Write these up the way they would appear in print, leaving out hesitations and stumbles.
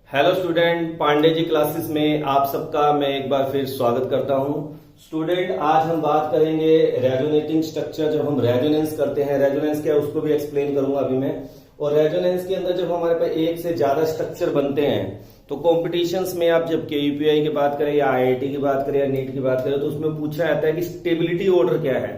Hello student, Pandey ji classes में आप सबका मैं एक बार फिर स्वागत करता हूं। स्टूडेंट, आज हम बात करेंगे रेजोनेटिंग स्ट्रक्चर। जब हम रेजोनेंस करते हैं, रेजोनेंस क्या है उसको भी एक्सप्लेन करूंगा अभी मैं। और रेजोनेंस के अंदर जब हमारे पास एक से ज्यादा स्ट्रक्चर बनते हैं तो कॉम्पिटिशन्स में आप जब केयूपीआई की बात करें या आईआईटी की बात करें या नीट की बात करें तो उसमें पूछा जाता है कि स्टेबिलिटी ऑर्डर क्या है।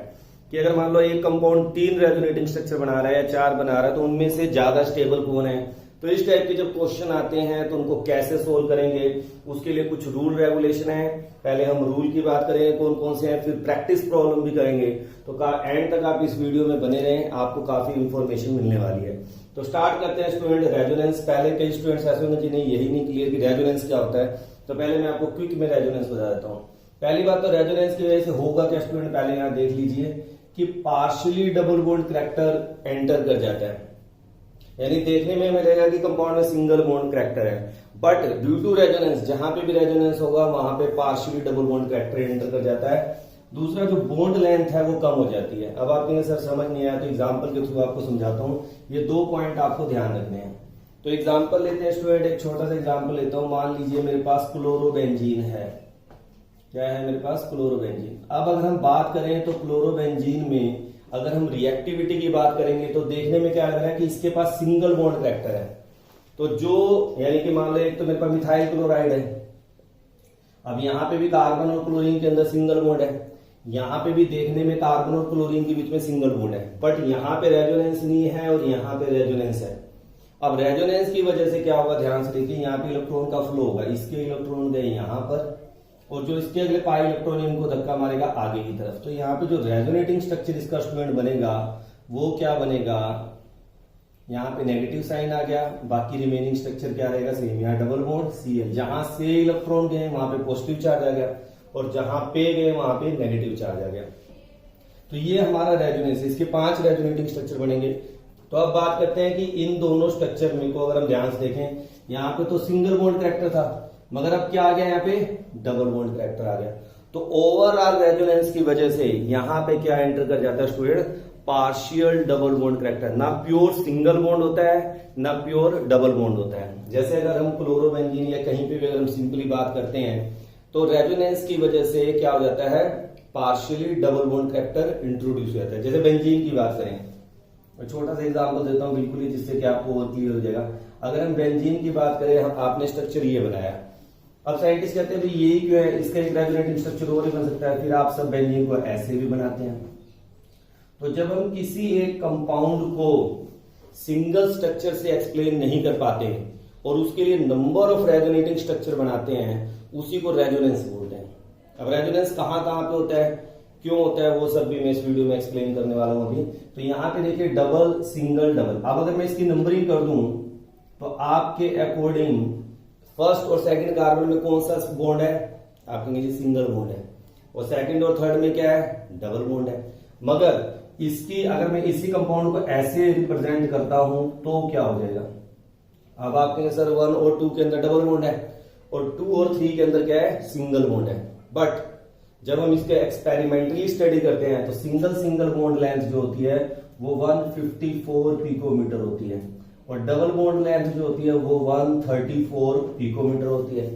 कि अगर मान लो एक कंपाउंड 3 रेजोनेटिंग स्ट्रक्चर बना रहा है या 4 बना रहा है तो उनमें से ज्यादा स्टेबल कौन है। तो इस टाइप के जब क्वेश्चन आते हैं तो उनको कैसे सोल्व करेंगे, उसके लिए कुछ रूल रेगुलेशन है। पहले हम रूल की बात करेंगे कौन कौन से हैं, फिर प्रैक्टिस प्रॉब्लम भी करेंगे। तो एंड तक आप इस वीडियो में बने रहें, आपको काफी इंफॉर्मेशन मिलने वाली है। तो स्टार्ट करते हैं स्टूडेंट रेजोनेंस। पहले कई स्टूडेंट्स ऐसे होंगे जिन्हें यही नहीं क्लियर कि रेजोनेंस क्या होता है, तो पहले मैं आपको क्विक में रेजोनेंस बता देता हूँ। पहली बात तो रेजोनेंस की वजह से होगा क्या स्टूडेंट, पहले यहाँ देख लीजिए कि partially double bond character enter कर जाता है। यानी देखने में मिलेगा कि कंपाउंड में सिंगल बॉन्ड करैक्टर है, बट ड्यू टू रेजोनेंस जहां पे भी रेजोनेंस होगा वहां पे partially double bond character enter कर जाता है। दूसरा जो बॉन्ड लेंथ है वो कम हो जाती है। अब आप कहेंगे सर समझ नहीं आया, तो एग्जांपल के थ्रू आपको समझाता हूं। ये 2 पॉइंट आपको ध्यान रखने हैं। तो एग्जाम्पल लेते हैं स्टूडेंट, एक छोटा सा एग्जाम्पल लेता हूं। मान लीजिए मेरे पास क्लोरोबेंजीन है। क्या है मेरे पास? क्लोरोबेंजीन। अब अगर हम बात करें तो क्लोरोबेंजीन में अगर हम रिएक्टिविटी की बात करेंगे तो देखने में क्या लग रहा है कि इसके पास सिंगल बॉन्ड करैक्टर है। तो जो यानी कि मान लो एक तो मेरे पास मिथाइल क्लोराइड है। अब यहां पे भी कार्बन और क्लोरीन के अंदर सिंगल बॉन्ड है, यहां पे भी देखने में कार्बन और क्लोरीन के बीच में सिंगल बॉन्ड है, बट यहां पे रेजोनेंस नहीं है और यहां पे रेजोनेंस है। अब रेजोनेंस की वजह से क्या होगा, ध्यान से देखिए, यहाँ पे इलेक्ट्रॉन का फ्लो होगा। इसके इलेक्ट्रॉन गए यहां पर और जो इसके अगले पाई इलेक्ट्रॉन इनको धक्का मारेगा आगे की तरफ। तो यहाँ पे जो रेजोनेटिंग स्ट्रक्चर इसका स्टूडेंट बनेगा वो क्या बनेगा, यहाँ पे नेगेटिव साइन आ गया, बाकी रिमेनिंग स्ट्रक्चर क्या रहेगा, सेम। यहाँ डबल बॉन्ड Cl, जहां से इलेक्ट्रॉन गए वहां पे पॉजिटिव चार्ज आ गया और जहां पे गए वहां पे नेगेटिव चार्ज आ गया। तो ये हमारा रेजोनेंस, इसके 5 रेजोनेटिंग स्ट्रक्चर बनेंगे। तो अब बात करते हैं कि इन दोनों स्ट्रक्चर में को अगर हम ध्यान से देखें, यहाँ पे तो सिंगल बॉन्ड करैक्टर था, मगर अब क्या आ गया, यहाँ पे डबल बॉन्ड करैक्टर आ गया। तो ओवरऑल रेजोनेंस की वजह से यहाँ पे क्या एंटर कर जाता है student, partial double bond character. ना प्योर सिंगल बॉन्ड होता है ना प्योर डबल बॉन्ड होता है। जैसे अगर हम क्लोरोबेंजीन या कहीं पे भी अगर हम सिंपली बात करते हैं तो रेजोनेंस की वजह से क्या हो जाता है, partially double bond character introduce हो जाता है। जैसे बेंजीन की बात करें, छोटा सा एग्जाम्पल देता हूं बिल्कुल ही, जिससे कि आपको और क्लियर हो जाएगा। अगर हम बेंजीन की बात करें, आपने स्ट्रक्चर ये बनाया, अब साइंटिस्ट कहते हैं यही क्यों है, इसका एक रेजोनेटिंग स्ट्रक्चर और ही बन सकता है। फिर आप सब बेंजीन को ऐसे भी बनाते हैं। तो जब हम किसी एक कंपाउंड को सिंगल स्ट्रक्चर से एक्सप्लेन नहीं कर पाते और उसके लिए नंबर ऑफ रेजोनेटिंग स्ट्रक्चर बनाते हैं, उसी को रेजोनेंस बोलते हैं। अब रेजोनेंस कहां कहां पे होता है, क्यों होता है, वो सब भी मैं इस वीडियो में एक्सप्लेन करने वाला हूं अभी। तो यहाँ पे देखिए डबल सिंगल डबल। अब अगर मैं इसकी नंबरिंग कर दूं तो आपके अकॉर्डिंग फर्स्ट और सेकंड कार्बन में कौन सा बॉन्ड है, आप कहेंगे सिंगल बॉन्ड है, और सेकंड और थर्ड में क्या है, डबल बॉन्ड है। मगर इसकी अगर मैं इसी कंपाउंड को ऐसे रिप्रेजेंट करता हूं तो क्या हो जाएगा, अब आप कहेंगे सर 1 और 2 के अंदर डबल बॉन्ड है और 2 और 3 के अंदर क्या है, सिंगल बॉन्ड है। बट जब हम इसके एक्सपेरिमेंटली स्टडी करते हैं तो सिंगल बॉन्ड लेंथ जो होती है वो 154 पिकोमीटर होती है और डबल बॉन्ड लेंथ जो होती है वो 134 पिकोमीटर होती है।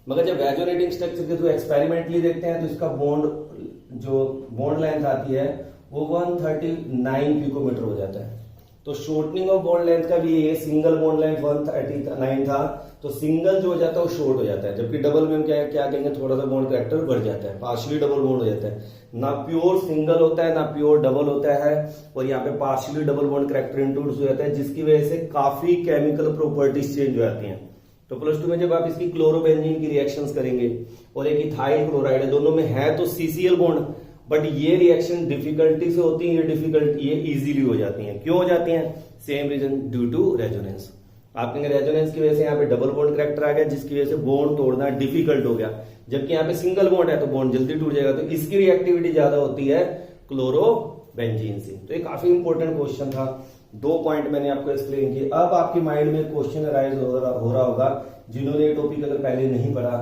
मगर जब रेजोनेटिंग स्ट्रक्चर के थ्रू एक्सपेरिमेंटली देखते हैं तो इसका बॉन्ड लेंथ आती है वो 139 पिकोमीटर हो जाता है। तो शॉर्टनिंग ऑफ बॉन्ड लेंथ का भी ये, सिंगल बॉन्ड लेंथ 139 था तो सिंगल जो हो जाता है वो शॉर्ट हो जाता है, जबकि डबल में हम क्या कहेंगे, थोड़ा सा बॉन्ड करैक्टर बढ़ जाता है, पार्शियली डबल बॉन्ड हो जाता है। ना प्योर सिंगल होता है ना प्योर डबल होता है, और यहाँ पे partially double bond character introduce हो जाता है, जिसकी वजह से काफी केमिकल प्रॉपर्टीज चेंज हो जाती हैं। तो प्लस 2 में जब आप इसकी क्लोरोबेंजीन की रिएक्शंस करेंगे और एक इथाइल क्लोराइड है, दोनों में है तो सीसीएल बॉन्ड, बट ये रिएक्शन डिफिकल्टी से होती है, ये इजीली हो जाती हैं। क्यों हो जाती हैं, same reason, due to resonance. आप कहेंगे रेजोनेंस की वजह से यहाँ पे डबल बॉन्ड करैक्टर आ गया, जिसकी वजह से बॉन्ड तोड़ना डिफिकल्ट हो गया, जबकि यहाँ पे सिंगल बॉन्ड है तो बॉन्ड जल्दी टूट जाएगा। तो इसकी रिएक्टिविटी ज्यादा होती है क्लोरोबेंजीन से। तो ये काफी इंपॉर्टेंट क्वेश्चन था, 2 पॉइंट मैंने आपको एक्सप्लेन किए। अब आपके माइंड में क्वेश्चन अराइज हो रहा होगा जिन्होंने ये टॉपिक अगर पहले नहीं पढ़ा,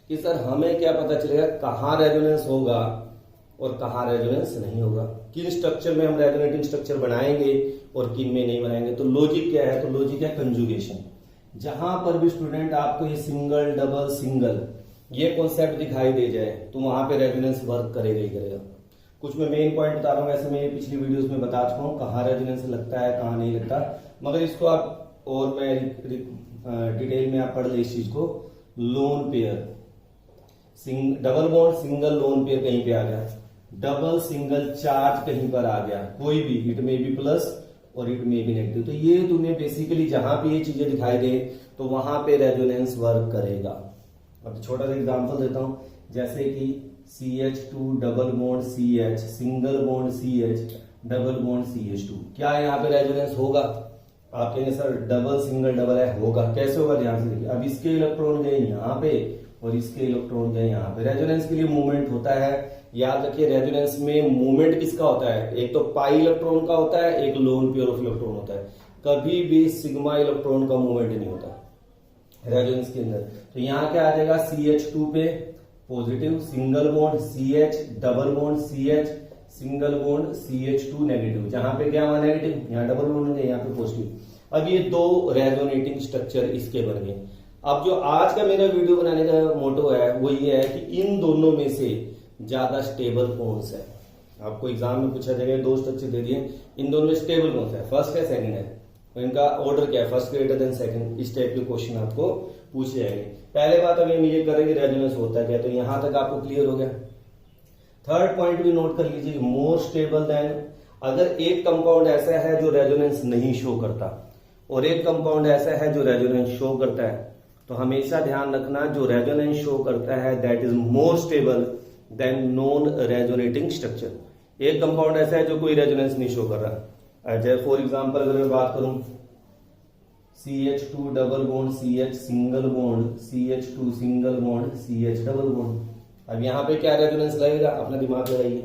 कि सर हमें क्या पता चलेगा कहाँ रेजोनेंस होगा और कहाँ रेजोनेंस नहीं होगा, किन स्ट्रक्चर में हम रेजोनेटिंग स्ट्रक्चर बनाएंगे और किन में नहीं बनाएंगे। तो लॉजिक क्या है, तो लॉजिक है कंजुगेशन। जहां पर भी स्टूडेंट आपको ये सिंगल डबल सिंगल ये कॉन्सेप्ट दिखाई दे जाए तो वहां पे रेजोनेंस वर्क करेगा ही करेगा। कुछ मैं मेन पॉइंट बता रहा हूँ, वैसे मैं पिछली वीडियोस में बता चुका हूँ कहाँ रेजोनेंस लगता है कहाँ नहीं लगता, मगर इसको आप और मैं डिटेल में आप पढ़ ले इस चीज को। Lone pair double bond single lone pair कहीं पे आ गया, डबल सिंगल चार्ज कहीं पर आ गया, कोई भी, इट में भी प्लस और इट में भी नेगेटिव, तो ये तुम्हें बेसिकली जहां पे ये चीजें दिखाई दे तो वहां पे रेजोनेंस वर्क करेगा। अब छोटा सा एग्जांपल देता हूं, जैसे कि CH2 double bond CH single bond CH double bond CH2, क्या यहाँ पे रेजोनेंस होगा? आप कहेंगे सर डबल सिंगल डबल है, होगा। कैसे होगा? ध्यान से देखिए, अब इसके इलेक्ट्रॉन गए यहाँ पे और इसके इलेक्ट्रॉन गए यहाँ पे। रेजोनेंस के लिए मूवमेंट होता है, याद रखिए रेजोनेंस में मूवमेंट किसका होता है? एक तो पाई इलेक्ट्रॉन का होता है, एक लोन पेयर ऑफ इलेक्ट्रॉन होता है। कभी भी सिग्मा इलेक्ट्रॉन का मूवमेंट नहीं होता रेजोनेंस के अंदर। तो यहाँ क्या आ जाएगा? CH2 पे positive single bond CH double bond CH single bond CH2 negative, जहां पे क्या हुआ? नेगेटिव, यहाँ डबल बॉन्ड है, यहाँ पे पॉजिटिव। अब ये दो रेजोनेटिंग स्ट्रक्चर इसके बन गए। अब जो आज का मेरा वीडियो बनाने का मोटो है वो ये है कि इन दोनों में से ज्यादा स्टेबल कौन सा है। आपको एग्जाम में पूछा जाएगा, दो स्ट्रक्चर दे दिए, इन दोनों में स्टेबल कौन सा है, फर्स्ट है सेकंड है, तो इनका ऑर्डर क्या है, फर्स्ट ग्रेटर देन सेकंड, इस टाइप के क्वेश्चन आपको पूछे जाएंगे। पहले बात अब हम ये करेंगे रेजोनेंस होता है क्या, तो यहां तक आपको क्लियर हो गया। थर्ड पॉइंट भी नोट कर लीजिए, मोर स्टेबल देन, अगर एक कंपाउंड ऐसा है जो रेजोनेंस नहीं शो करता और एक कंपाउंड ऐसा है जो रेजोनेंस शो करता है, तो हमेशा ध्यान रखना जो रेजोनेंस शो करता है that is more stable then non resonating structure. एक कंपाउंड ऐसा है जो कोई रेजोनेंस नहीं शो कर रहा। जैसे फॉर एग्जांपल अगर मैं बात करूं CH2 double bond CH single bond CH2 single bond CH double bond, अब यहां पे क्या रेजोनेंस लगेगा? अपना दिमाग लगाइए,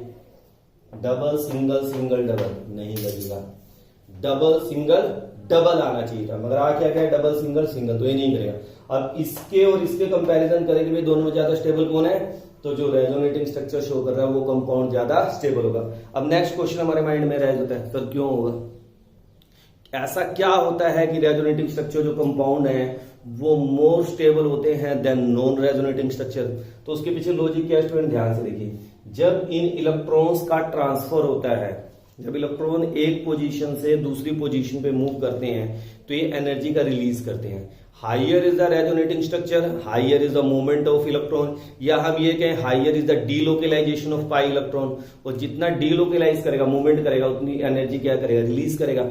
डबल सिंगल सिंगल डबल नहीं लगेगा, डबल सिंगल डबल आना चाहिए था, मगर आ क्या क्या है? डबल सिंगल सिंगल, तो ये नहीं करेगा। अब इसके और इसके कंपैरिजन करेंगे भाई दोनों में ज्यादा स्टेबल कौन है, तो जो रेजोनेटिंग स्ट्रक्चर शो कर रहा है वो कंपाउंड ज्यादा स्टेबल होगा। अब नेक्स्ट क्वेश्चन हमारे माइंड में रह जाता है, सर क्यों होगा? ऐसा क्या होता है कि रेजोनेटिंग स्ट्रक्चर जो कंपाउंड है वो मोर स्टेबल होते हैं देन नॉन रेजोनेटिंग स्ट्रक्चर? तो उसके पीछे लॉजिक क्या है स्टूडेंट, ध्यान से देखिए। जब इन इलेक्ट्रॉन्स का ट्रांसफर होता है, जब इलेक्ट्रॉन एक पोजीशन से दूसरी पोजीशन पे मूव करते हैं तो ये एनर्जी का रिलीज करते हैं। Higher is the resonating structure, higher is the movement of electron, या हम ये कहें higher is the delocalisation of pi electron, और जितना डीलोकेलाइज करेगा मूवमेंट करेगा उतनी एनर्जी क्या करेगा? रिलीज करेगा।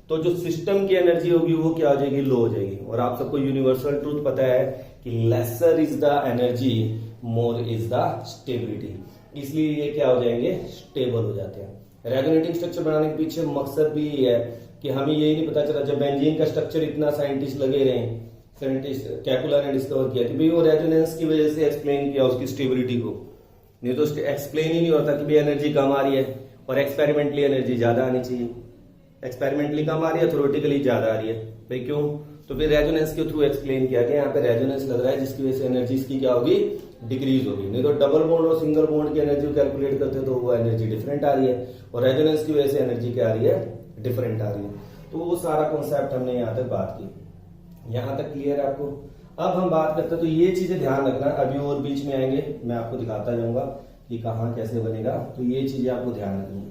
तो जो सिस्टम की एनर्जी होगी वो क्या हो जाएगी? लो हो जाएगी। और आप सबको यूनिवर्सल ट्रूथ पता है कि lesser is the energy more is the stability, इसलिए ये क्या हो जाएंगे? स्टेबल हो जाते हैं। रेजोनेटिंग स्ट्रक्चर बनाने के पीछे मकसद भी ये है कि हमें यही नहीं पता चला, जब बेंजीन का स्ट्रक्चर इतना साइंटिस्ट लगे रहे, साइंटिस्ट कैपुला ने डिस्कवर किया कि भाई वो रेजोनेंस की वजह से एक्सप्लेन किया उसकी स्टेबिलिटी को, नहीं तो एक्सप्लेन ही नहीं होता कि भाई एनर्जी कम आ रही है और एक्सपेरिमेंटली एनर्जी ज्यादा आनी चाहिए। एक्सपेरिमेंटली कम आ रही है, थ्योरेटिकली ज्यादा आ रही है, भाई क्यों? तो फिर रेजोनेंस के थ्रू एक्सप्लेन किया गया यहाँ पे रेजोनेंस लग रहा है जिसकी वजह से एनर्जी इसकी क्या होगी? डिक्रीज होगी। नहीं तो डबल बॉन्ड और सिंगल बॉन्ड की एनर्जी कैलकुलेट करते तो वो एनर्जी डिफरेंट आ रही है, और रेजोनेंस की वजह से एनर्जी क्या आ रही है? डिफरेंट आ रही है। तो वो सारा कॉन्सेप्ट हमने यहाँ तक बात की, यहाँ तक क्लियर है आपको? अब हम बात करते हैं, तो ये चीजें ध्यान रखना, अभी और बीच में आएंगे मैं आपको दिखाता जाऊंगा कि कहाँ कैसे बनेगा, तो ये चीजें आपको ध्यान रखनी है।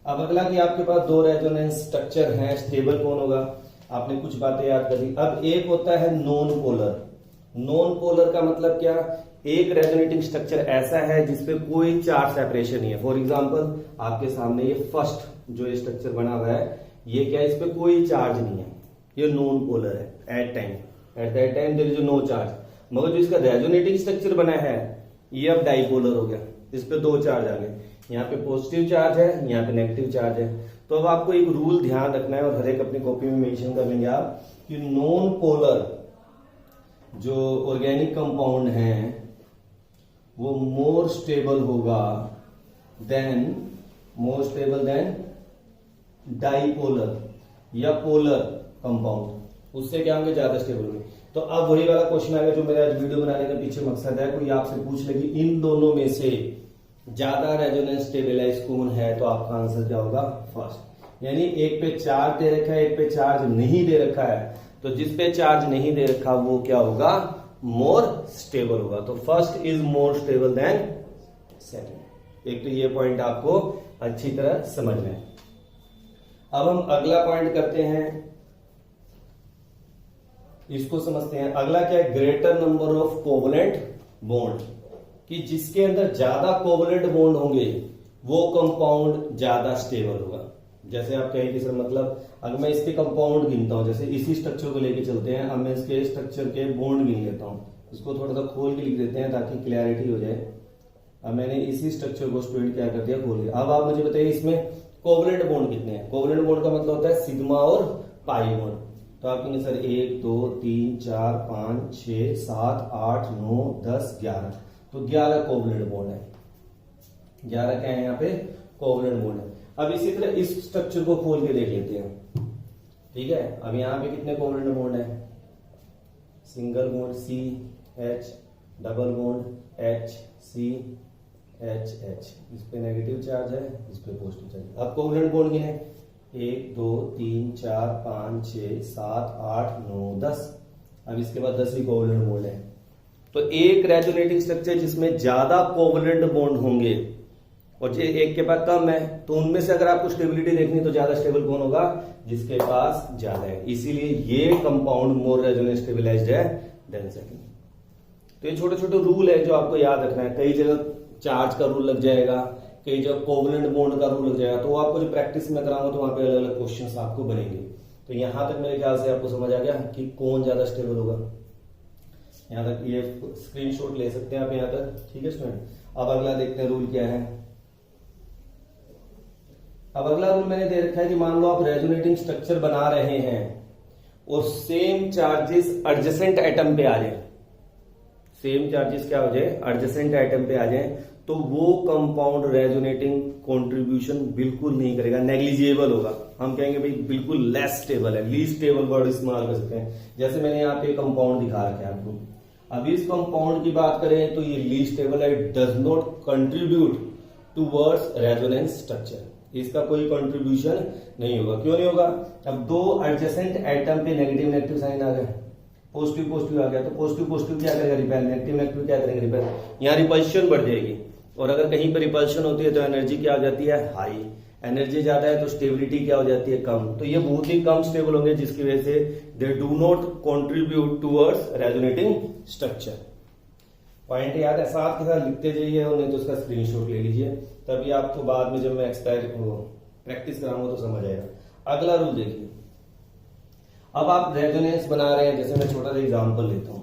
अब अगला कि आपके पास दो रेजोनेंस स्ट्रक्चर हैं, स्टेबल कौन होगा? आपने कुछ बातें याद कर ली। अब एक होता है नॉन पोलर। नॉन पोलर का मतलब क्या? एक रेजोनेटिंग स्ट्रक्चर ऐसा है जिसपे कोई चार्ज सेपरेशन नहीं है। फॉर एग्जांपल आपके सामने ये फर्स्ट जो ये स्ट्रक्चर बना हुआ है, ये क्या है? इस पे कोई चार्ज नहीं है, ये नॉन पोलर है। At that time there is no charge. मगर जो इसका रेजोनेटिंग स्ट्रक्चर बना है ये अब डाइपोलर हो गया, इस पे दो चार्ज आ गए, यहाँ पे पॉजिटिव चार्ज है, यहाँ पे नेगेटिव चार्ज है। तो अब आपको एक रूल ध्यान रखना है और हर एक अपनी कॉपी में मेंशन कर लेंगे आप कि नॉन पोलर जो ऑर्गेनिक कंपाउंड है वो मोर स्टेबल देन डाइपोलर या पोलर कंपाउंड, उससे क्या होंगे? ज्यादा स्टेबल होंगे। तो अब वही वाला क्वेश्चन आएगा जो मेरा वीडियो बनाने का पीछे मकसद है, कोई आपसे पूछ ले कि इन दोनों में से ज्यादा रेजोनेंस स्टेबलाइज कौन है, तो आपका आंसर क्या होगा? फर्स्ट। यानी एक पे चार्ज दे रखा है, एक पे चार्ज नहीं दे रखा है, तो जिस पे चार्ज नहीं दे रखा वो क्या होगा, मोर स्टेबल होगा। तो first is more stable then second. एक तो ये पॉइंट आपको अच्छी तरह समझना है। अब हम अगला पॉइंट करते हैं, इसको समझते हैं। अगला क्या है, greater number of covalent bond, कि जिसके अंदर ज्यादा कोवलेंट बॉन्ड होंगे वो कंपाउंड ज्यादा स्टेबल होगा। जैसे आप कहेंगे सर मतलब अगर मैं इसके कंपाउंड गिनता हूं, जैसे इसी स्ट्रक्चर को लेके चलते हैं, अब मैं इसके स्ट्रक्चर के बॉन्ड गिन लेता हूं, इसको थोड़ा सा खोल के लिख देते हैं ताकि क्लैरिटी हो जाए। अब मैंने इसी स्ट्रक्चर को स्टूडेंट क्या कर दिया, खोल दिया। अब आप मुझे बताइए इसमें कोवलेंट बॉन्ड कितने हैं। कोवलेंट बॉन्ड का मतलब होता है सिग्मा और पाई बॉन्ड। तो आप कहेंगे सर 1 2 3 4 5 6 7 8 9 10 11, तो 11 कोवलेंट बॉन्ड है। 11 क्या है यहाँ पे, कोवलेंट बॉन्ड है। अब इसी तरह इस स्ट्रक्चर को खोल के देख लेते हैं, ठीक है। अब यहाँ पे कितने कोवलेंट बॉन्ड है, single bond C H, double bond H C H H, इस पे नेगेटिव चार्ज है, इस पे पॉजिटिव चार्ज। अब कोवलेंट बॉन्ड गिने 1 2 3 4 5 6 7 8 9 10। अब इसके बाद 10 ही कोवलेंट बॉन्ड है। तो एक रेजोनेटिंग स्ट्रक्चर जिसमें ज्यादा कोवलेंट बॉन्ड होंगे और जो एक के पास कम है, तो उनमें से अगर आपको स्टेबिलिटी देखनी तो ज्यादा स्टेबल कौन होगा, जिसके पास ज्यादा है। इसीलिए ये कंपाउंड मोर रेजोनेंस स्टेबलाइज्ड है देन सेकंड। तो ये छोटे छोटे रूल है जो आपको याद रखना है। कई जगह चार्ज का रूल लग जाएगा, कई जगह कोवलेंट बॉन्ड का रूल लग जाएगा। तो आपको जो प्रैक्टिस में कराऊंगा तो वहां पे अलग अलग क्वेश्चंस आपको बनेंगे। तो यहां तक मेरे ख्याल से आपको समझ आ गया कि कौन ज्यादा स्टेबल होगा। यहां तक ये स्क्रीनशॉट ले सकते हैं आप यहां तक, ठीक है स्टूडेंट। अब अगला देखते हैं रूल क्या है। अब अगला रूल मैंने दे रखा है कि मान लो आप रेजोनेटिंग स्ट्रक्चर बना रहे हैं और सेम चार्जेस एडजेसेंट एटम पे आ जाए, सेम चार्जेस क्या हो जाए, एडजेसेंट एटम पे आ जाए, तो वो कंपाउंड रेजोनेटिंग कंट्रीब्यूशन बिल्कुल नहीं करेगा, नेग्लिजिबल होगा। हम कहेंगे भाई बिल्कुल लेस स्टेबल है, लीस्ट स्टेबल वर्ड इस्तेमाल कर सकते हैं। जैसे मैंने यहाँ पे कंपाउंड दिखा रखा है आपको। अब इस कंपाउंड की बात करें तो ये लीस्ट स्टेबल है, it does not contribute towards resonance structure. इसका कोई कंट्रीब्यूशन नहीं होगा। क्यों नहीं होगा, अब दो एडजेसेंट एटम पे नेगेटिव नेगेटिव साइन आ गया, पॉजिटिव पॉजिटिव आ गया, तो पॉजिटिव पॉजिटिव क्या करेगा, रिपेल, नेगेटिव नेगेटिव क्या करेंगे, रिपेल। यहाँ रिपल्शन बढ़ जाएगी, और अगर कहीं पर रिपल्शन होती है तो एनर्जी क्या हो जाती है, हाई। एनर्जी ज्यादा है तो स्टेबिलिटी क्या हो जाती है, कम। तो ये बहुत ही कम स्टेबल होंगे, जिसकी वजह से they do not contribute towards resonating structure. Point याद है, साथ के साथ लिखते जाइए और नहीं तो उसका स्क्रीनशॉट ले लीजिए, तभी आपको बाद में जब मैं प्रैक्टिस कराऊंगा तो समझ आएगा। अगला रूल देखिए। अब आप रेजोनेंस बना रहे हैं, जैसे मैं छोटा सा एग्जांपल लेता हूं,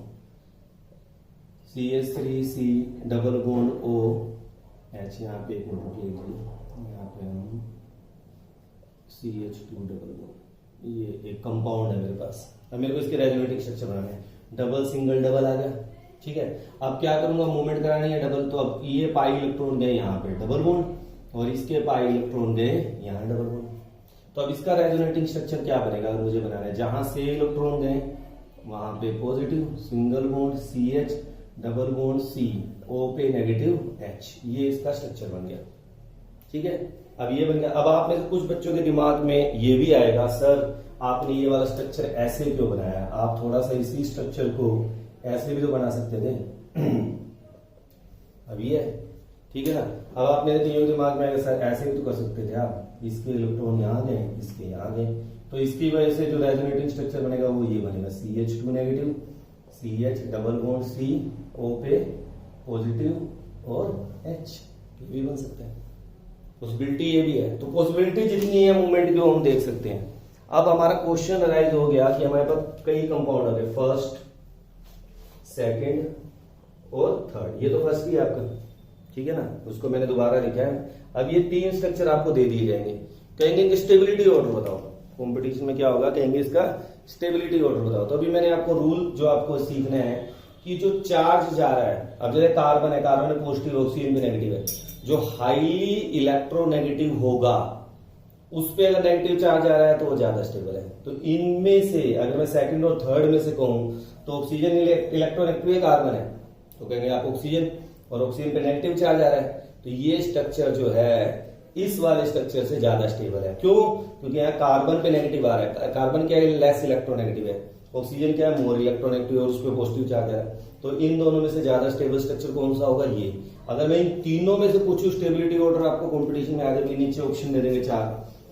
CH3C डबल बॉन्ड OH, यहाँ पे एक मिनट लीजिए, यहाँ पे हम CH2 डबल बॉन्ड, ये एक कंपाउंड है मेरे पास। अब मेरे को इसके रेजोनेटिंग स्ट्रक्चर बनाना है, डबल सिंगल डबल आ गया, ठीक है। अब क्या करूंगा, मूवमेंट कराना है डबल, तो अब ये पाई इलेक्ट्रॉन गए यहाँ पे डबल बॉन्ड, और इसके पाई इलेक्ट्रॉन गए यहाँ डबल बॉन्ड। तो अब इसका रेजोनेटिंग स्ट्रक्चर क्या बनेगा, अगर मुझे बनाना है, जहां से इलेक्ट्रॉन गए वहां पे positive, single bond CH, double bond C, O पे नेगेटिव H, ये इसका स्ट्रक्चर बन गया, ठीक है। अब ये बन गया। अब आप में से कुछ बच्चों के दिमाग में ये भी आएगा, सर आपने ये वाला स्ट्रक्चर ऐसे क्यों बनाया, आप थोड़ा सा इसी स्ट्रक्चर को ऐसे भी तो बना सकते थे। अब ये ठीक है ना। अब आप मेरे तो दिमाग में आएगा, सर ऐसे भी तो कर सकते थे आप, इसके इलेक्ट्रॉन यहाँ गए, इसके यहाँ गए, तो इसकी वजह से जो रेजोनेटिंग स्ट्रक्चर बनेगा वो ये बनेगा, CH2 negative, CH double bond C, O पे पॉजिटिव और H, ये भी बन सकता है। पॉसिबिलिटी ये भी है। तो पॉसिबिलिटी जितनी है मूवमेंट की वो हम देख सकते हैं। अब हमारा क्वेश्चन अराइज हो गया कि हमारे पास कई कंपाउंड आ गए, फर्स्ट, सेकंड और थर्ड। ये तो फर्स्ट ही आपका, ठीक है ना, उसको मैंने दोबारा लिखा है। अब ये तीन स्ट्रक्चर आपको दे दिए जाएंगे, कहेंगे स्टेबिलिटी ऑर्डर बताओ। कंपटीशन में क्या होगा, कहेंगे इसका स्टेबिलिटी ऑर्डर बताओ। तो अभी मैंने आपको रूल जो आपको सीखना है कि जो चार्ज जा रहा है, अब जैसे कार्बन है, कार्बन में पॉजिटिव, ऑक्सीजन में नेगेटिव है, जो हाईली इलेक्ट्रोनेगेटिव होगा उस पे अगर नेगेटिव चार्ज आ रहा है तो वो ज्यादा स्टेबल है। तो इनमें से अगर मैं सेकंड और थर्ड में से कहूं तो ऑक्सीजन इलेक्ट्रोनेगेटिव है, कार्बन है, तो कहेंगे आप ऑक्सीजन, और ऑक्सीजन पे नेगेटिव चार्ज आ रहा है, तो ये स्ट्रक्चर जो है इस वाले स्ट्रक्चर से ज्यादा स्टेबल है। क्यों? क्योंकि यहाँ कार्बन पे नेगेटिव आ रहा है, कार्बन क्या है, लेस इलेक्ट्रोनेगेटिव है, ऑक्सीजन क्या है, मोर इलेक्ट्रोनेगेटिव और उस पर पॉजिटिव चार्ज है। तो इन दोनों में से ज्यादा स्टेबल स्ट्रक्चर कौन सा होगा, ये। अगर मैं इन तीनों में से पूछूं स्टेबिलिटी ऑर्डर आपको कंपटीशन में आ जाए, नीचे ऑप्शन दे देंगे 4,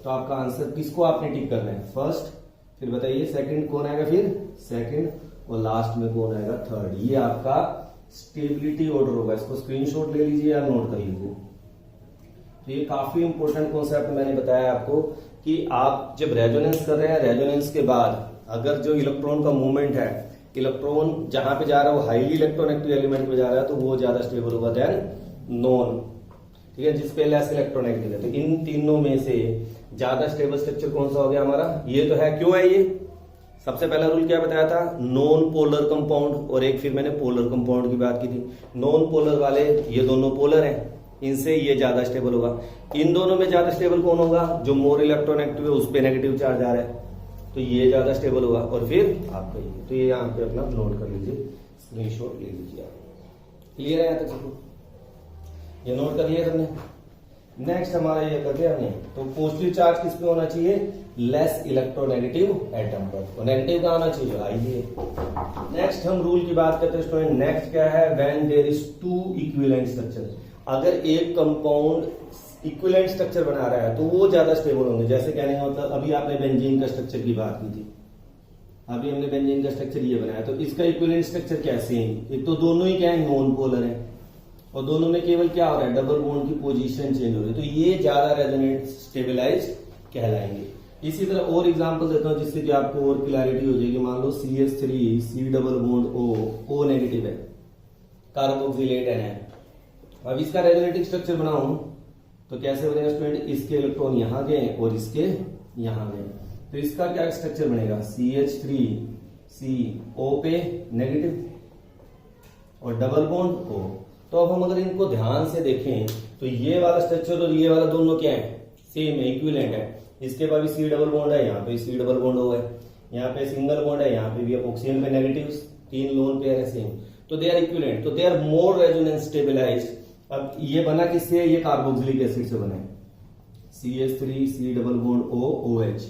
तो आपका आंसर किसको आपने टिक करना है, फर्स्ट, फिर बताइए सेकंड कौन आएगा, फिर सेकंड, और लास्ट में कौन आएगा, थर्ड। ये आपका स्टेबिलिटी ऑर्डर होगा। इसको स्क्रीनशॉट ले लीजिए या नोट कर लीजिए। तो ये काफी इंपॉर्टेंट कॉन्सेप्ट मैंने बताया आपको कि आप जब रेजोनेंस कर रहे हैं, रेजोनेंस के बाद अगर जो इलेक्ट्रॉन का मूवमेंट है, इलेक्ट्रॉन जहां पे जा रहा है वो हाईली इलेक्ट्रोनेगेटिव एलिमेंट पे जा रहा है, तो वो ज्यादा स्टेबल होगा देन नॉन, ठीक है, जिसपे लेस इलेक्ट्रोनेगेटिव है। तो इन तीनों में से ज्यादा स्टेबल स्ट्रक्चर कौन सा हो गया हमारा, ये तो है। क्यों है ये, सबसे पहला रूल क्या बताया था, नॉन पोलर कंपाउंड, और एक फिर मैंने पोलर कंपाउंड की बात की थी। नॉन पोलर वाले ये दोनों पोलर हैं, इनसे ये ज्यादा स्टेबल होगा। इन दोनों में ज्यादा स्टेबल कौन होगा, जो मोर इलेक्ट्रोनेगेटिव है उस पे नेगेटिव चार्ज आ रहा है, तो ये ज्यादा स्टेबल होगा। और फिर आपका ये, तो ये यहाँ पे अपना नोट कर लीजिए, स्क्रीनशॉट ले लीजिए आप। क्लियर है यहाँ तक सबको, ये नोट कर लिया सबने। नेक्स्ट हमारा ये कर दिया हमने, तो पॉजिटिव चार्ज किस पे होना चाहिए, लेस इलेक्ट्रोनेगेटिव एटम पर, और नेगेटिव का आना चाहिए हाई है। नेक्स्ट हम रूल की बात करते हैं स्टूडेंट। नेक्स्ट क्या है, when there is two equivalent structure. अगर एक कंपाउंड इक्विवेलेंट स्ट्रक्चर बना रहा है तो वो ज्यादा स्टेबल होंगे। जैसे कहने का मतलब, अभी आपने बेंजीन का स्ट्रक्चर की बात की थी, अभी हमने बेंजीन का स्ट्रक्चर ये बनाया, तो इसका इक्विवेलेंट स्ट्रक्चर कैसे है, एक तो दोनों ही क्या है, नॉन पोलर है, और दोनों में केवल क्या हो रहा है, डबल बॉन्ड की पोजीशन चेंज हो रही है, तो ये ज्यादा रेजोनेंट स्टेबलाइज कहलाएंगे। इसी तरह और एग्जांपल देता हूं जिससे कि आपको और क्लैरिटी हो जाएगी। मान लो CH3 C double bond O negative है, कार्बोक्सिलेट है। अब इसका रेजोनेटिंग स्ट्रक्चर बनाऊं तो कैसे बनेगा स्टूडेंट, इसके इलेक्ट्रॉन यहां गए और इसके यहां गए, तो इसका क्या स्ट्रक्चर बनेगा, CH3CO पे नेगेटिव और डबल बॉन्ड O। तो अब हम अगर इनको ध्यान से देखें तो ये वाला स्ट्रक्चर और ये वाला दोनों क्या है, सेम है, इक्विवेलेंट है। इसके बाद भी C डबल बॉन्ड है, यहाँ पे C डबल बॉन्ड O है, यहाँ पे सिंगल बॉन्ड है, यहाँ पे भी ऑक्सीजन पे नेगेटिव, 3 लोन पेयर है सेम, तो दे आर इक्विवेलेंट, तो they are more resonance stabilised. अब ये बना किससे, ये कार्बोक्सिलिक एसिड से बना है, CH3 C double bond O OH।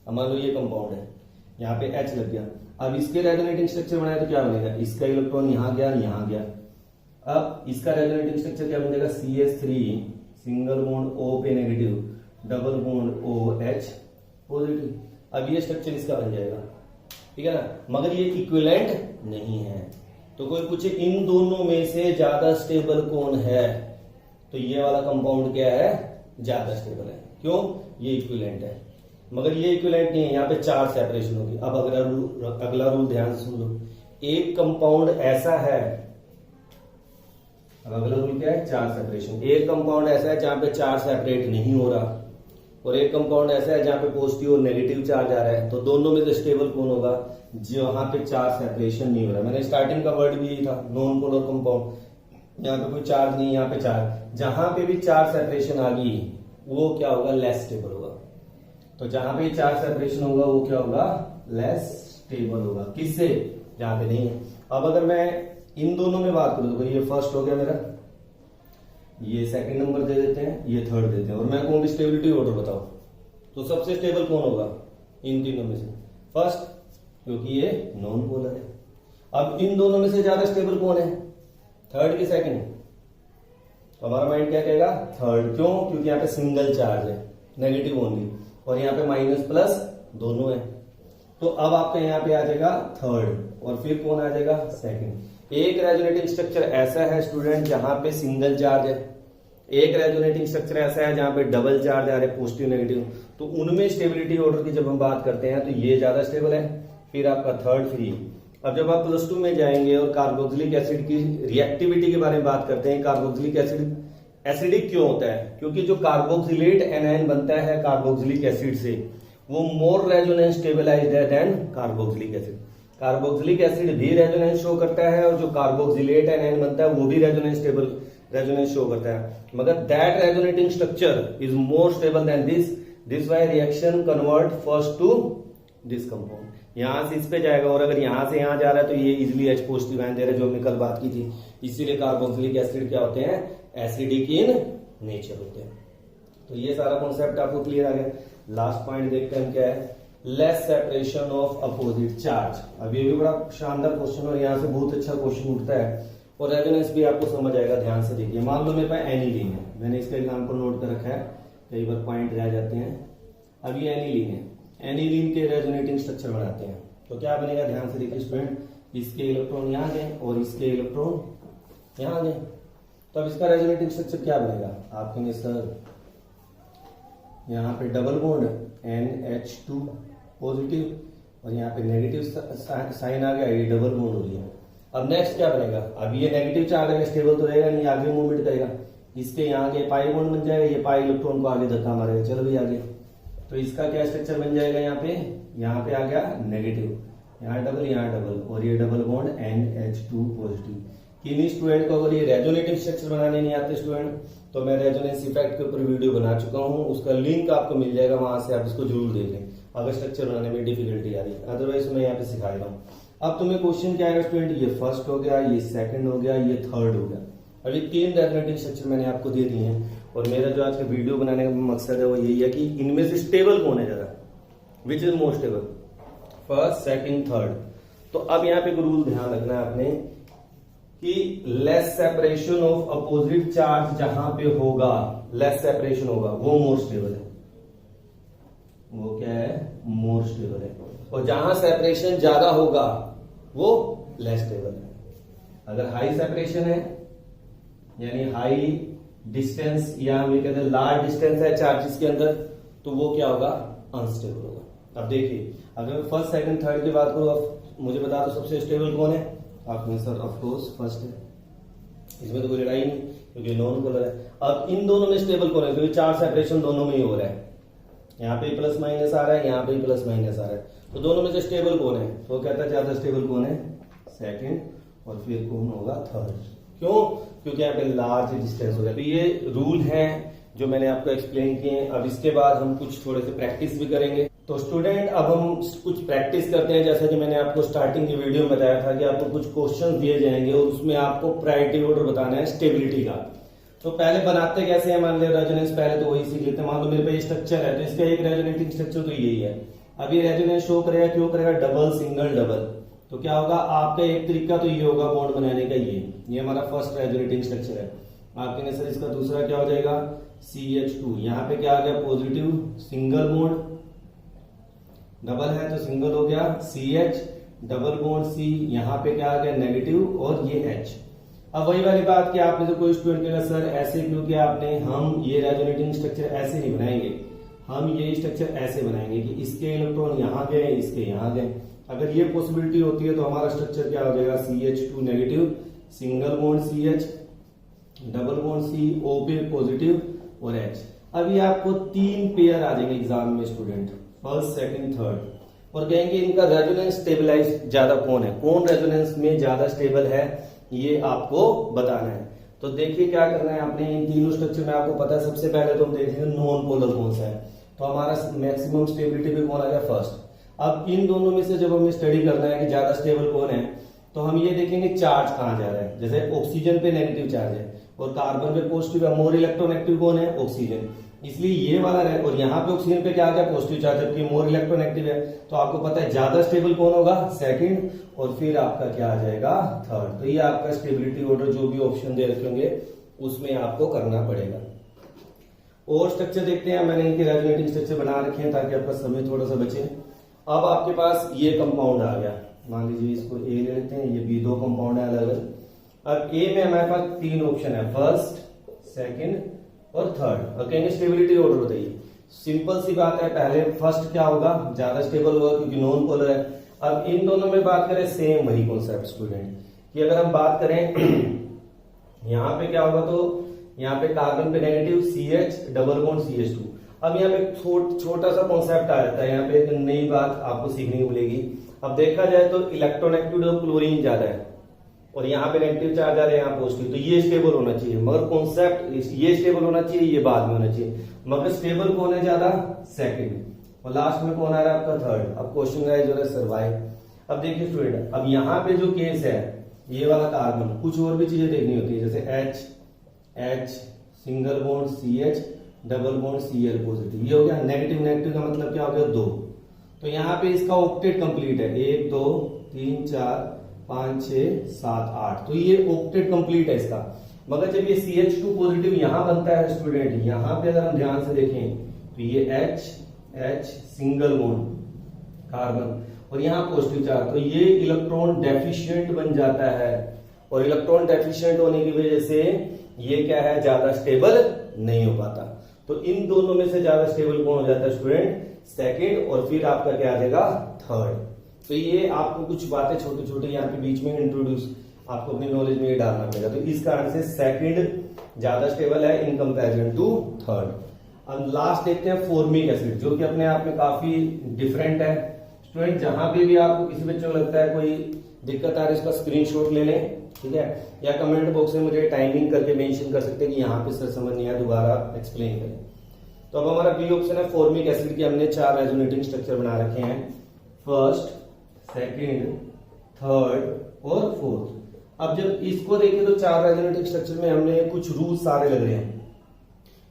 अब मान लो ये कंपाउंड है, यहाँ पे H लग गया। अब इसके रेजोनेटिंग स्ट्रक्चर बनाया तो क्या बनेगा, इसका इलेक्ट्रॉन यहां गया, यहां गया। अब इसका रेजोनेटिंग स्ट्रक्चर क्या बनेगा, CH3 सिंगल बॉन्ड O पे negative, double bond OH positive. अब ये स्ट्रक्चर इसका बन जाएगा, ठीक है ना, मगर ये इक्विवेलेंट नहीं है। तो कोई पूछे इन दोनों में से ज्यादा स्टेबल कौन है, तो ये वाला कंपाउंड क्या है, ज्यादा स्टेबल है। क्यों, ये इक्विवेलेंट है, मगर ये इक्विवेलेंट नहीं है, यहाँ पे 4 सेपरेशन होगी। अब अगला रूल ध्यान से सुन लो, एक कंपाउंड ऐसा है, अब अगला रूल क्या है, 4 सेपरेशन। एक कंपाउंड ऐसा है जहां पे 4 सेपरेट नहीं हो रहा, और एक कंपाउंड ऐसा है जहां पे पॉजिटिव और नेगेटिव चार्ज आ रहा है। तो दोनों में से स्टेबल कौन होगा, जहां पे 4 सेपरेशन नहीं हो रहा। मैंने स्टार्टिंग का वर्ड भी यही था, नॉन पोलर कंपाउंड, यहाँ पे कोई चार्ज नहीं, यहाँ पे चार्ज, जहां पे भी 4 सेपरेशन आ गई वो क्या होगा, लेस स्टेबल होगा। तो जहां पे 4 सेपरेशन होगा वो क्या होगा, लेस स्टेबल होगा। किससे, जहां पे नहीं है। अब अगर मैं इन दोनों में बात करूं तो ये फर्स्ट हो गया मेरा, ये सेकंड नंबर दे देते हैं, ये थर्ड देते हैं, और मैं कहूँ स्टेबिलिटी ऑर्डर बताओ, तो सबसे स्टेबल कौन होगा इन तीनों में से, फर्स्ट, क्योंकि ये नॉन पोलर है। अब इन दोनों में से ज्यादा स्टेबल कौन है, थर्ड की सेकंड, तो हमारा माइंड क्या कहेगा, थर्ड। क्यों, क्योंकि यहाँ पे सिंगल चार्ज है, नेगेटिव ओनली, और यहाँ पे माइनस प्लस दोनों है। तो अब आपका यहाँ पे आ जाएगा थर्ड, और फिर कौन आ जाएगा, सेकंड। एक रेजोनेटिंग स्ट्रक्चर ऐसा है स्टूडेंट जहां पे सिंगल चार्ज है, एक रेजोनेटिंग स्ट्रक्चर ऐसा है जहां पे डबल चार्ज आ रहे हैं, पॉजिटिव नेगेटिव। तो उनमें स्टेबिलिटी ऑर्डर की जब हम बात करते हैं तो ये ज्यादा स्टेबल है, फिर आपका थर्ड, फिर। अब जब आप +2 में जाएंगे और कार्बोक्सिलिक एसिड की रिएक्टिविटी के बारे में बात करते हैं, कार्बोक्सिलिक एसिड एसिडिक क्यों होता है, क्योंकि जो कार्बोक्सिलेट एनायन बनता है कार्बोक्सिलिक एसिड से, वो मोर रेजोनेंस स्टेबलाइज्ड है than carboxylic acid. Carboxylic acid भी रेजोनेंस शो करता है, और जो कार्बोक्सिलेट एनायन बनता है वो भी रेजोनेंस स्टेबल रेजोनेंस शो करता है, मगर that resonating structure is more stable than this why reaction convert first to this compound. यहां से इस पे जाएगा, और अगर यहां से यहां जा रहा है तो ये इजिली H पॉजिटिव आयन दे रहा है, जो हमने कल बात की थी। इसीलिए कार्बोक्सिलिक एसिड क्या होते हैं, एसिडिक इन नेचर होते हैं। तो ये सारा कॉन्सेप्ट आपको क्लियर आ गया। लास्ट पॉइंट देखते हैं क्या है, less separation of opposite charge. अब ये भी बड़ा शानदार क्वेश्चन और यहाँ से बहुत अच्छा क्वेश्चन उठता है और रेजोनेंस भी आपको समझ आएगा। ध्यान से देखिए, मान लो मेरे पास एनिलीन है, मैंने इसका एग्जाम्पल नोट कर रखा है, कई बार पॉइंट रह जाते हैं। अब ये एनिलीन है, एनिलीन के रेजोनेटिंग स्ट्रक्चर बनाते हैं तो क्या बनेगा, ध्यान से देखिए स्टूडेंट, इसके इलेक्ट्रॉन यहाँ गए और इसके इलेक्ट्रॉन यहाँ गए, तो अब इसका रेजोनेटिंग स्ट्रक्चर क्या बनेगा। आप कहेंगे सर यहाँ पे डबल बॉन्ड NH2 पॉजिटिव और यहाँ पे नेगेटिव साइन आ गया, ये डबल बॉन्ड हो गया। अब नेक्स्ट क्या बनेगा, अब ये नेगेटिव चार्ज है, स्टेबल तो रहेगा नहीं, आगे मूवमेंट करेगा, इसके यहाँ के पाई बॉन्ड बन जाएगा, ये पाई इलेक्ट्रॉन को आगे धक्का मारेगा, चलो भी आगे। तो इसका क्या स्ट्रक्चर बन जाएगा, यहाँ पे आ गया नेगेटिव, यहाँ डबल और ये डबल बॉन्ड NH2 पॉजिटिव। किन्हीं स्टूडेंट को अगर ये रेजोनेटिंग स्ट्रक्चर बनाने नहीं आते स्टूडेंट, तो मैं रेजोनेंस इफेक्ट के ऊपर वीडियो बना चुका हूँ, उसका लिंक आपको मिल जाएगा, वहां से आप इसको जरूर देखें अगर स्ट्रक्चर बनाने में डिफिकल्टी आ रही है, अदरवाइज मैं यहाँ पे सिखा रहा हूँ। अब तुम्हें क्वेश्चन क्या आएगा स्टूडेंट, ये फर्स्ट हो गया, ये सेकंड हो गया, ये थर्ड हो गया। अभी 3 रेजोनेटिंग स्ट्रक्चर मैंने आपको दे दिए हैं और मेरा जो आज का वीडियो बनाने का मकसद है वो यही है कि इनमें से स्टेबल कौन है ज्यादा, which is more stable, first second third. तो अब यहाँ पे एक रूल ध्यान रखना है आपने कि less separation of opposite charge जहां पे होगा, लेस सेपरेशन होगा, वो मोर स्टेबल है, वो क्या है, मोर स्टेबल है। और जहां सेपरेशन ज्यादा होगा वो लेस स्टेबल है। अगर हाई सेपरेशन है यानी हाई डिस्टेंस या हम ये कहते हैं लार्ज डिस्टेंस है चार्जेस के अंदर, तो वो क्या होगा, अनस्टेबल होगा। अब देखिए, अगर मैं फर्स्ट सेकंड थर्ड की बात करूं, अब मुझे बता दो सबसे स्टेबल कौन है, आप में सर ऑफकोर्स फर्स्ट है, इसमें तो कोई लड़ाई नहीं क्योंकि नॉन पोलर है। अब इन दोनों में स्टेबल कौन है, क्योंकि चार्ज सेपरेशन दोनों में ही हो रहा है, यहाँ पे प्लस माइनस आ रहा है, यहाँ पे प्लस माइनस आ रहा है, तो दोनों में से स्टेबल कौन है, तो कहता है ज्यादा स्टेबल कौन है, सेकंड, और फिर कौन होगा, थर्ड। क्यों, क्योंकि यहाँ पे लार्ज डिस्टेंस हो गया। तो ये रूल है जो मैंने आपको एक्सप्लेन किए। अब इसके बाद हम कुछ थोड़े से प्रैक्टिस भी करेंगे। तो स्टूडेंट अब हम कुछ प्रैक्टिस करते हैं, जैसा कि मैंने आपको स्टार्टिंग की वीडियो में बताया था कि आपको कुछ क्वेश्चन दिए जाएंगे और उसमें आपको प्रायोरिटी ऑर्डर बताना है स्टेबिलिटी का। तो पहले बनाते कैसे हैं, मान लिया रेजोनेंस, पहले तो वही सीख लेते हैं। मान लो मेरे पे स्ट्रक्चर है, तो इसका एक रेजोनेटिंग स्ट्रक्चर तो यही है। अब ये रेजोनेंस शो करेगा, क्यों करेगा, डबल सिंगल डबल, तो क्या होगा, आपका एक तरीका तो ये होगा बॉन्ड बनाने का, ये हमारा फर्स्ट रेजोनेटिंग स्ट्रक्चर है। आपके सर इसका दूसरा क्या हो जाएगा, CH2, यहाँ पे क्या आ गया, पॉजिटिव सिंगल बॉन्ड, डबल है तो सिंगल हो गया, CH डबल बॉन्ड C, यहाँ पे क्या आ गया, नेगेटिव, और ये H। अब वही वाली बात कि आपने तो कोई स्टूडेंट कहेगा सर ऐसे क्यों किया आपने, हम ये रेजोनेटिंग स्ट्रक्चर ऐसे नहीं बनाएंगे, हम ये स्ट्रक्चर ऐसे बनाएंगे कि इसके इलेक्ट्रॉन यहाँ गए, इसके यहाँ गए। अगर ये पॉसिबिलिटी होती है तो हमारा स्ट्रक्चर क्या हो जाएगा, CH2 negative, single bond CH, double bond C, O पे पॉजिटिव और H। अभी आपको 3 पेयर आ जाएंगे एग्जाम में स्टूडेंट, फर्स्ट सेकंड थर्ड, और कहेंगे इनका रेजोनेंस स्टेबलाइज ज्यादा कौन है, कौन रेजोनेंस में ज्यादा स्टेबल है, ये आपको बताना है। तो देखिए क्या करना है आपने, इन तीनों स्ट्रक्चर में आपको पता है, सबसे पहले तो हम देखेंगे नॉन पोलर कौन सा है, तो हमारा मैक्सिमम स्टेबिलिटी पे कौन आ गया, फर्स्ट। अब इन दोनों में से जब हमें स्टडी करना है कि ज्यादा स्टेबल कौन है, तो हम ये देखेंगे चार्ज कहां जा रहा है। जैसे ऑक्सीजन पे नेगेटिव चार्ज है और कार्बन पे पॉजिटिव है, मोर इलेक्ट्रोनेगेटिव कौन है, ऑक्सीजन, इसलिए ये वाला है। और यहाँ पे ऑक्सीजन पे क्या आ गया, पॉजिटिव चार्ज, जबकि मोर इलेक्ट्रोनेगेटिव है, तो आपको पता है ज्यादा स्टेबल कौन होगा, सेकंड, और फिर आपका क्या आ जाएगा, थर्ड। तो ये आपका स्टेबिलिटी ऑर्डर जो भी ऑप्शन दे रखे होंगे उसमें आपको करना पड़ेगा। और स्ट्रक्चर देखते हैं, मैंने इनके रेजोनेटिंग स्ट्रक्चर बना रखे हैं ताकि आपका समय थोड़ा सा बचे। अब आपके पास ये कंपाउंड आ गया, मान लीजिए इसको A ले लेते हैं, ये B, 2 कंपाउंड है अलग अलग। अब A में हमारे पास 3 ऑप्शन है, फर्स्ट सेकंड और थर्ड, और कहेंगे स्टेबिलिटी ऑर्डर बताइए। सिंपल सी बात है, पहले फर्स्ट क्या होगा, ज्यादा स्टेबल होगा क्योंकि नॉन पोलर है। अब इन दोनों में बात करें, सेम वही कॉन्सेप्ट स्टूडेंट, कि अगर हम बात करें यहाँ पे क्या होगा, तो यहाँ पे कार्बन पे negative CH double bond CH2। अब यहाँ पे छोटा सा कॉन्सेप्ट आ जाता है, यहाँ पे एक नई बात आपको सीखने को मिलेगी। अब देखा जाए तो इलेक्ट्रोनेगेटिव क्लोरीन ज्यादा है और यहाँ पे नेगेटिव चार्ज आ रहा है, यहाँ पॉजिटिव, तो ये स्टेबल होना चाहिए, मगर कॉन्सेप्ट ये स्टेबल होना चाहिए, ये बाद में होना चाहिए। मगर स्टेबल कौन है ज्यादा, सेकंड, और लास्ट में कौन आ रहा है आपका, थर्ड। अब क्वेश्चन राइज हो रहा है सर्वाइव। अब देखिए स्टूडेंट, अब यहाँ पे जो केस है, ये वाला कार्बन, कुछ और भी चीजें देखनी होती है, जैसे H single bond CH double bond Cl positive, ये हो गया नेगेटिव। नेगेटिव का मतलब क्या हो गया, 2, तो यहाँ पे इसका ऑक्टेट कंप्लीट है, 1 2 3 4 5 6 7 8, तो ये ऑक्टेट कंप्लीट है इसका। मगर जब ये CH2 पॉजिटिव यहां बनता है स्टूडेंट, यहां पे अगर हम ध्यान से देखें तो ये H सिंगल बॉन्ड कार्बन और यहाँ पॉजिटिव चार्ज, तो ये इलेक्ट्रॉन डेफिशिएंट बन जाता है और इलेक्ट्रॉन डेफिशिएंट होने की वजह से ये क्या है, ज्यादा स्टेबल नहीं हो पाता। तो इन दोनों में से ज्यादा स्टेबल कौन हो जाता है स्टूडेंट, सेकंड, और फिर आपका क्या आ जाएगा, थर्ड। तो ये आपको कुछ बातें छोटे छोटे यहाँ पे बीच में इंट्रोड्यूस आपको अपनी नॉलेज में ये डालना पड़ेगा। तो इस कारण से सेकंड ज्यादा स्टेबल है इन कंपैरिजन टू थर्ड। अब लास्ट देखते हैं फॉर्मिक एसिड, जो कि अपने आप में काफी डिफरेंट है स्टूडेंट। जहां पे भी आपको किसी बच्चे को लगता है कोई दिक्कत आ रही है, इसका स्क्रीनशॉट ले लें, ठीक है, या कमेंट बॉक्स में मुझे टाइमिंग करके मेंशन कर सकते हैं कि यहाँ पे सर समझ नहीं आया, दोबारा एक्सप्लेन करें। तो अब हमारा बी ऑप्शन है फॉर्मिक एसिड की। हमने 4 रेजोनेटिंग स्ट्रक्चर बना रखे हैं, फर्स्ट, सेकंड, थर्ड और फोर्थ। अब जब इसको देखें तो 4 रेजोनेटिंग स्ट्रक्चर में हमने कुछ रूल सारे लग रहे हैं।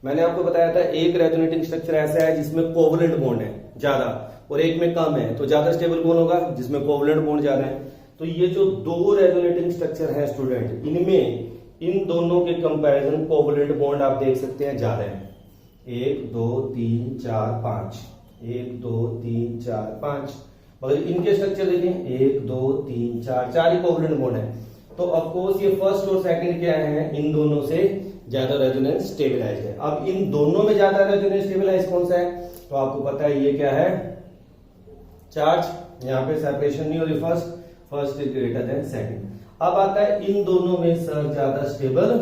मैंने आपको बताया था एक रेजोनेटिंग स्ट्रक्चर ऐसा है जिसमें कोवलेंट बॉन्ड है ज्यादा और एक में कम है, तो ज्यादा स्टेबल कौन होगा, जिसमें कोवलेंट बॉन्ड ज्यादा है। तो ये जो 2 रेजोनेटिंग स्ट्रक्चर है स्टूडेंट, इनमें इन दोनों के कंपैरिजन कोवलेंट बॉन्ड आप देख सकते हैं ज्यादा है, 1 2 3 4 5, 1 2 3 4 5। मगर इनके स्ट्रक्चर देखें 1 2 3 4 ही कोवलेंट बॉन्ड है। तो ऑफकोर्स ये फर्स्ट और सेकंड क्या है, इन दोनों से ज्यादा रेजोनेंस स्टेबलाइज है। अब इन दोनों में ज्यादा रेजोनेंस स्टेबलाइज कौन सा है, तो आपको पता है ये क्या है, चार्ज। यहाँ पे सेपरेशन नहीं हो रही, first is greater than second. अब आता है इन दोनों में सर ज्यादा स्टेबल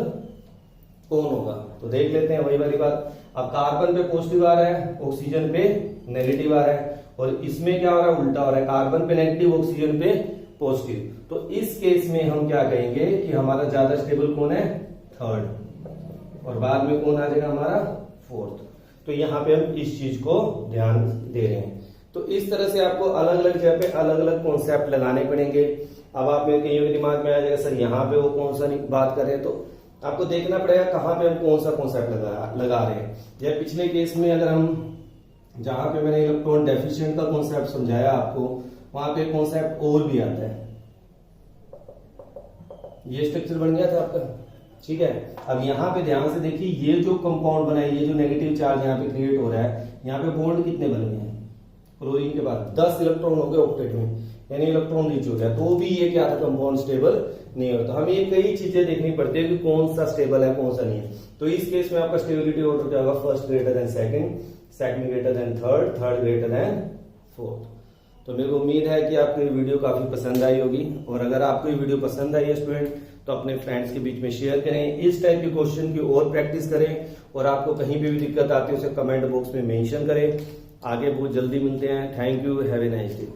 कौन होगा, तो देख लेते हैं वही वाली बात। अब कार्बन पे पॉजिटिव आ रहा है, ऑक्सीजन पे नेगेटिव आ रहा है, और इसमें क्या हो रहा है, उल्टा हो रहा है, कार्बन पे नेगेटिव, ऑक्सीजन पे पॉजिटिव। तो इस केस में हम क्या कहेंगे कि हमारा ज्यादा स्टेबल कौन है, थर्ड, और बाद में कौन आ जाएगा हमारा, फोर्थ। तो यहाँ पे हम इस चीज को ध्यान दे रहे हैं। तो इस तरह से आपको अलग अलग जगह पे अलग अलग कॉन्सेप्ट लगाने पड़ेंगे। अब आप में कईयों के दिमाग में आ जाएगा सर यहाँ पे वो कौन सा बात कर रहे हैं, तो आपको देखना पड़ेगा कहाँ पे हम कौन सा कॉन्सेप्ट लगा रहे हैं। या पिछले केस में अगर हम, जहां पे मैंने इलेक्ट्रॉन डेफिशिएंट का कॉन्सेप्ट समझाया आपको, वहां पे कॉन्सेप्ट और भी आता है। ये स्ट्रक्चर बन गया था आपका, ठीक है। अब यहाँ पे ध्यान से देखिए, ये जो कंपाउंड बना है, ये जो नेगेटिव चार्ज यहाँ पे क्रिएट हो रहा है, यहाँ पे बॉन्ड कितने बन गए हैं, क्लोरीन के बाद 10 इलेक्ट्रॉन हो गए ऑक्टेट में, यानी इलेक्ट्रॉन रीच हो गया, तो भी ये क्या था, कंपाउंड स्टेबल नहीं होता। हमें ये कई चीजें देखनी पड़ती है कि कौन सा स्टेबल है कौन सा नहीं है। तो इस केस में आपका स्टेबिलिटी ऑर्डर क्या होगा, first greater than second, second greater than third, third greater than fourth. तो मेरे को उम्मीद है कि आपको ये वीडियो काफी पसंद आई होगी, और अगर आपको ये वीडियो पसंद आई है स्टूडेंट, तो अपने फ्रेंड्स के बीच में शेयर करें, इस टाइप के क्वेश्चन की और प्रैक्टिस करें, और आपको कहीं भी दिक्कत आती है उसे कमेंट बॉक्स में मेंशन करें। आगे बहुत जल्दी मिलते हैं। Thank you, have a nice day.